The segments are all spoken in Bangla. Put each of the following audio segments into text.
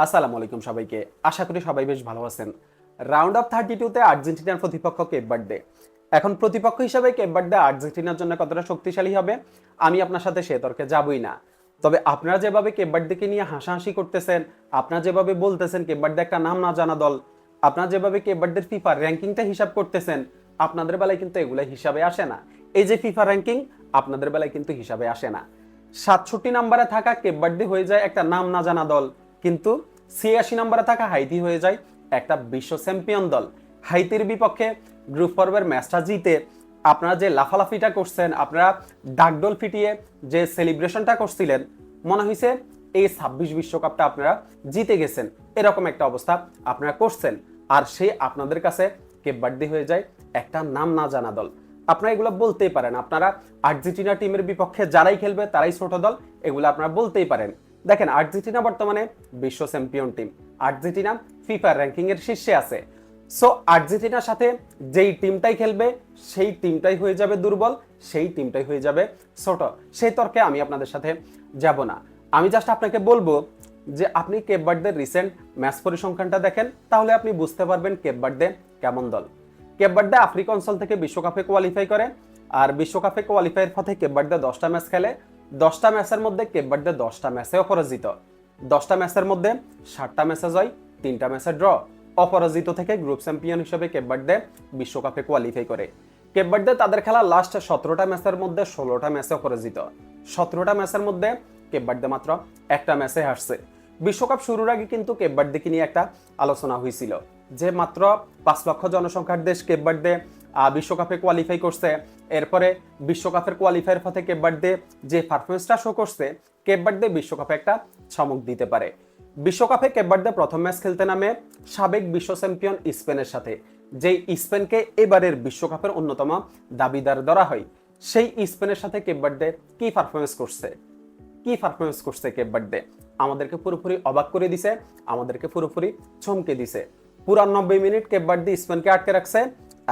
আসসালামু আলাইকুম সবাইকে। আশা করি সবাই বেশ ভালো আছেন। রাউন্ড অফ 32 তে আর্জেন্টিনার প্রতিপক্ষ কেপ ভার্দে। এখন প্রতিপক্ষ হিসেবে কেপ ভার্দে আর্জেন্টিনার জন্য কতটা শক্তিশালী হবে আমি আপনার সাথে সে তর্কে যাবই না। তবে আপনারা যেভাবে কেপ ভার্দেকে নিয়ে হাসাহাসি করতেছেন, আপনারা যেভাবে বলতেছেন কেপ ভার্দে একটা নাম না জানা দল, আপনারা যেভাবে কেপ ভার্দের ফিফা র্যাঙ্কিংটা হিসাব করতেছেন, আপনাদের বেলায় কিন্তু এগুলো হিসাবে আসে না। এই যে ফিফা র্যাঙ্কিং আপনাদের বেলায় কিন্তু হিসাবে আসে না। 67 নম্বরে থাকা কেপ ভার্দে হয়ে যায় একটা নাম না জানা দল, কিন্তু 86 নম্বরে থাকা হাইতি হয়ে যায় একটা বিশ্ব চ্যাম্পিয়ন দল। হাইতির বিপক্ষে গ্রুপ পর্বের ম্যাচটা জিতে আপনারা যে লাফালাফিটা করছেন, আপনারা ডাকডোল ফিটিয়ে যে সেলিব্রেশনটা করছিলেন, মনে হয়েছে এই 26 বিশ্বকাপটা আপনারা জিতে গেছেন, এরকম একটা অবস্থা আপনারা করছেন। আর সে আপনাদের কাছে কেপ ভার্দে হয়ে যায় একটা নাম না জানা দল। আপনারা এগুলো বলতেই পারেন, আপনারা আর্জেন্টিনা টিমের বিপক্ষে যারাই খেলবে তারাই ছোট দল, এগুলো আপনারা বলতেই পারেন। দেখেন, আর্জেন্টিনা বর্তমানে বিশ্ব champion team, Argentina FIFA ranking এর শীর্ষে আছে। সো আর্জেন্টিনার সাথে যেই টিমটাই খেলবে সেই টিমটাই হয়ে যাবে দুর্বল, সেই টিমটাই হয়ে যাবে ছোট। সেই তর্কে আমি আপনাদের সাথে যাব না। আমি জাস্ট আপনাকে বলবো যে আপনি কেপ ভার্দের রিসেন্ট ম্যাচ পরিসংখ্যানটা দেখেন, তাহলে আপনি বুঝতে পারবেন কেপ ভার্দে কেমন দল। কেপ ভার্দে আফ্রিকা অঞ্চল থেকে বিশ্বকাপে কোয়ালিফাই করে, আর বিশ্বকাপে কোয়ালিফাইয়ের পথে কেপ ভার্দে 10টা ম্যাচ খেলে। 10টা ম্যাচের মধ্যে কেপ ভার্দে 10টা ম্যাচে অপরাজিত। 10টা ম্যাচের মধ্যে 7টা ম্যাচে জয়, 3টা ম্যাচে ড্র। অপরাজিত থেকে গ্রুপ চ্যাম্পিয়ন হিসেবে কেপ ভার্দে বিশ্বকাপে কোয়ালিফাই করে। কেপ ভার্দে তাদের খেলা লাস্ট 17টা ম্যাচের মধ্যে 16টা ম্যাচে অপরাজিত। 17টা ম্যাচের মধ্যে কেপ ভার্দে মাত্র একটা ম্যাচে হারছে। বিশ্বকাপ শুরুর আগে কিন্তু কেপ ভার্দেকে নিয়ে একটা আলোচনা হয়েছিল যে মাত্র 5 লক্ষ জনসংখ্যার দেশ কেপ ভার্দে বিশ্বকাপে কোয়ালিফাই করছে। এরপরে বিশ্বকাপের কোয়ালিফায়ার পথে কেপ ভার্দে যে পারফরমেন্সটা শো করছে, কেপ ভার্দে বিশ্বকাপে একটা চমক দিতে পারে। বিশ্বকাপে কেপ ভার্দে প্রথম ম্যাচ খেলতে নামে সাবেক বিশ্ব চ্যাম্পিয়ন স্পেনের সাথে, যেই স্পেনকে এবারের বিশ্বকাপের অন্যতম দাবিদার ধরা হয়। সেই স্পেনের সাথে কেপ ভার্দে কি পারফরমেন্স করছে কেপ ভার্দে আমাদেরকে পুরোপুরি অবাক করে দিছে, আমাদেরকে পুরোপুরি চমকে দিছে। পুরা 90 মিনিট কেপ ভার্দে স্পেনকে আটকে রাখছে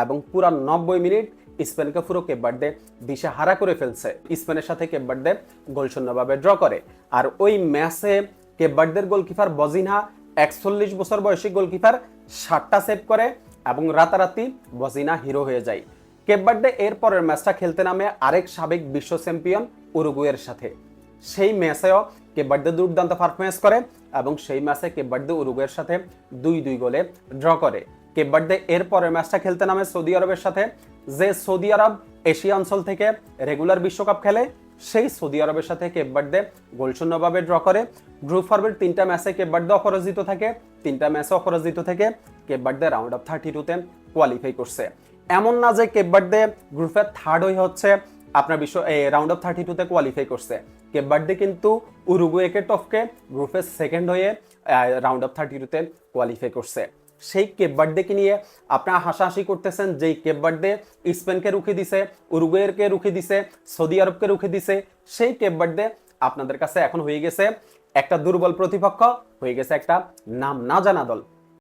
এবং পুরা 90 মিনিট স্পেনকে পুরো কেপ ভার্দে দিশে হারা করে ফেলছে। স্পেনের সাথে কেপ ভার্দে গোলশূন্যভাবে ড্র করে। আর ওই ম্যাচে কেপ ভার্দের গোলকিপার বজিনহা, 41 বছর বয়সী গোলকিপার, 7টা সেভ করে এবং রাতারাতি বজিনা হিরো হয়ে যায়। কেপ ভার্দে এর পরের ম্যাচটা খেলতে নামে আরেক সাবেক বিশ্ব চ্যাম্পিয়ন উরুগুয়ের সাথে। সেই ম্যাচেও কেপ ভার্দে দুর্দান্ত পারফরমেন্স করে এবং সেই ম্যাচে কেপ ভার্দে উরুগুয়ের সাথে 2-2 গোলে ড্র করে। কেপ ভার্দে এর পরের ম্যাচটা খেলতে নামে সৌদি আরবের সাথে, যে সৌদি আরব এশিয়া অঞ্চল থেকে রেগুলার বিশ্বকাপ খেলে, সেই সৌদি আরবের সাথে কেপ ভার্দে গোলশূন্যভাবে ড্র করে। গ্রুপ পর্বের 3টা ম্যাচে কেপ ভার্দে অপরাজিত থাকে, 3টা ম্যাচে অপরাজিত থেকে কেপ ভার্দে রাউন্ড অফ 32 তে কোয়ালিফাই করছে। এমন না যে কেপ ভার্দে গ্রুপের থার্ড হয়ে হচ্ছে আপনার রাউন্ড অফ 32 তে কোয়ালিফাই করছে। কেপ ভার্দে কিন্তু উরুগুয়েকে টপকে গ্রুপের সেকেন্ড হয়ে রাউন্ড অফ 32 তে কোয়ালিফাই করছে। সেই কেপ ভার্দেকে নিয়ে আপনারা হাসাহাসি করতেছেন, যেই কেপ ভার্দে স্পেনকে রুখে দিছে, উরুগুয়েকে রুখে দিছে, সৌদি আরবকে রুখে দিছে, সেই কেপ ভার্দে আপনাদের কাছে এখন হয়ে গেছে একটা দুর্বল প্রতিপক্ষ, হয়ে গেছে একটা নাম না জানা দল।